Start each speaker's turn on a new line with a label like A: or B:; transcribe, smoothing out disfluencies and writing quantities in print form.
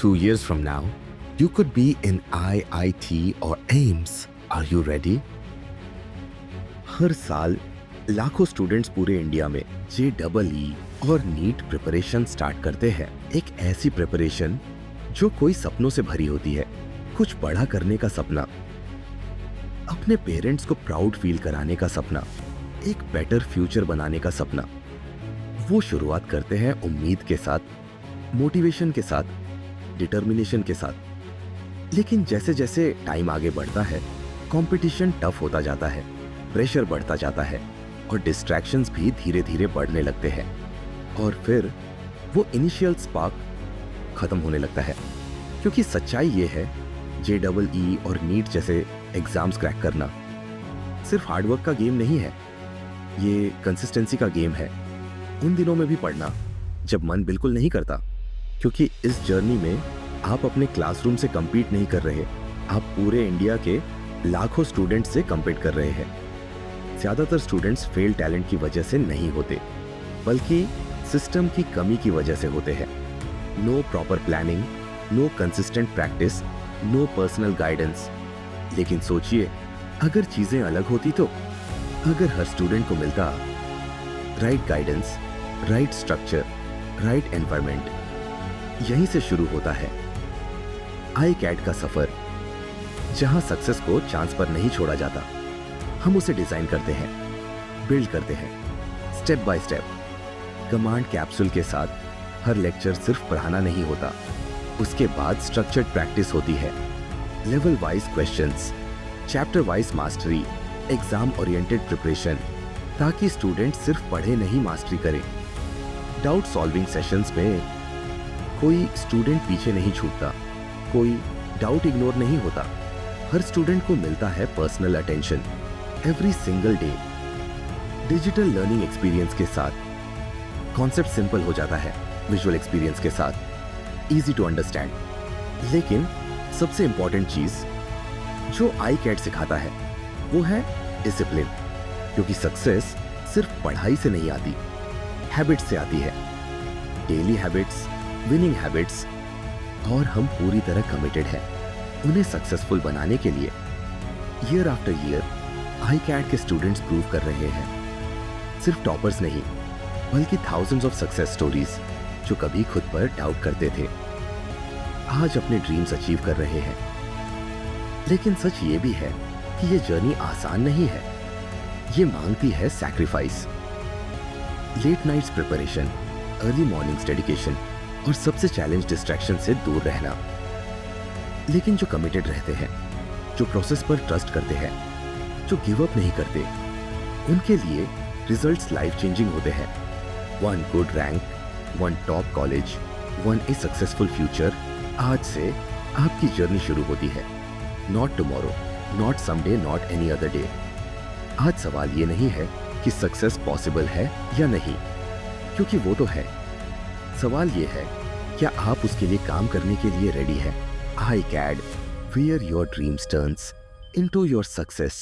A: 2 years from now, you could be in IIT or AIMS. Are you ready? हर साल लाखों students पूरे India में JEE और NEET preparation start करते हैं। एक ऐसी प्रिपरेशन जो कोई सपनों से भरी होती है, कुछ बड़ा करने का सपना, अपने पेरेंट्स को प्राउड फील कराने का सपना, एक बेटर फ्यूचर बनाने का सपना। वो शुरुआत करते हैं उम्मीद के साथ, मोटिवेशन के साथ, डिटर्मिनेशन के साथ। लेकिन जैसे जैसे टाइम आगे बढ़ता है, कंपटीशन टफ होता जाता है, प्रेशर बढ़ता जाता है और डिस्ट्रैक्शंस भी धीरे धीरे बढ़ने लगते हैं। और फिर वो इनिशियल स्पार्क खत्म होने लगता है। क्योंकि सच्चाई ये है, JEE और नीट जैसे एग्जाम्स क्रैक करना सिर्फ हार्डवर्क का गेम नहीं है, ये कंसिस्टेंसी का गेम है। उन दिनों में भी पढ़ना जब मन बिल्कुल नहीं करता, क्योंकि इस जर्नी में आप अपने क्लासरूम से compete नहीं कर रहे, आप पूरे इंडिया के लाखों स्टूडेंट्स से compete कर रहे हैं। ज्यादातर स्टूडेंट्स फेल टैलेंट की वजह से नहीं होते, बल्कि सिस्टम की कमी की वजह से होते हैं। No proper planning, no consistent practice, no personal guidance. लेकिन सोचिए, अगर चीजें अलग होती तो अगर हर स्टूडेंट को मिलता right guidance, right structure, right environment. यहीं से शुरू होता है ICAT का सफर, जहां सक्सेस को चांस पर नहीं छोड़ा जाता। हम उसे डिजाइन करते हैं, बिल्ड करते हैं, step by step. Command capsule के साथ हर लेक्चर सिर्फ पढ़ाना नहीं होता, उसके बाद स्ट्रक्चर्ड प्रैक्टिस होती है, level wise questions, chapter wise mastery, exam oriented preparation, ताकि स्टूडेंट सिर्फ पढ़े नहीं मास्टरी करे। डाउट सॉल्विंग सेशंस में कोई स्टूडेंट पीछे नहीं छूटता, कोई डाउट इग्नोर नहीं होता। हर स्टूडेंट को मिलता है personal attention every single day. Digital learning experience के साथ कॉन्सेप्ट सिंपल हो जाता है, विजुअल एक्सपीरियंस के साथ इजी टू अंडरस्टैंड। लेकिन सबसे इंपॉर्टेंट चीज जो ICAT सिखाता है वो है डिसिप्लिन, क्योंकि सक्सेस सिर्फ पढ़ाई से नहीं आती, हैबिट्स से आती है। डेली हैबिट्स, विनिंग हैबिट्स, और हम पूरी तरह कमिटेड हैं उन्हें सक्सेसफुल बनाने के लिए। ईयर आफ्टर ईयर ICAT के स्टूडेंट्स प्रूव कर रहे हैं, सिर्फ टॉपर्स नहीं बल्कि थाउजेंड्स ऑफ सक्सेस स्टोरीज जो कभी खुद पर डाउट करते थे, आज अपने ड्रीम्स अचीव कर रहे हैं। लेकिन सच ये भी है कि ये जर्नी आसान नहीं है, ये मांगती है sacrifice, late nights preparation, early mornings dedication और सबसे चैलेंज डिस्ट्रैक्शन से दूर रहना। लेकिन जो कमिटेड रहते हैं, जो प्रोसेस पर ट्रस्ट करते हैं, जो गिव अप नहीं करते, उनके लिए रिजल्ट्स लाइफ चेंजिंग होते हैं। One good rank, one top college, one ए सक्सेसफुल फ्यूचर। आज से आपकी जर्नी शुरू होती है, not tomorrow, not someday, not any other day. आज सवाल ये नहीं है कि सक्सेस पॉसिबल है या नहीं, क्योंकि वो तो है। सवाल ये है, क्या आप उसके लिए काम करने के लिए रेडी हैं? ICAT, where your dreams turns into your success.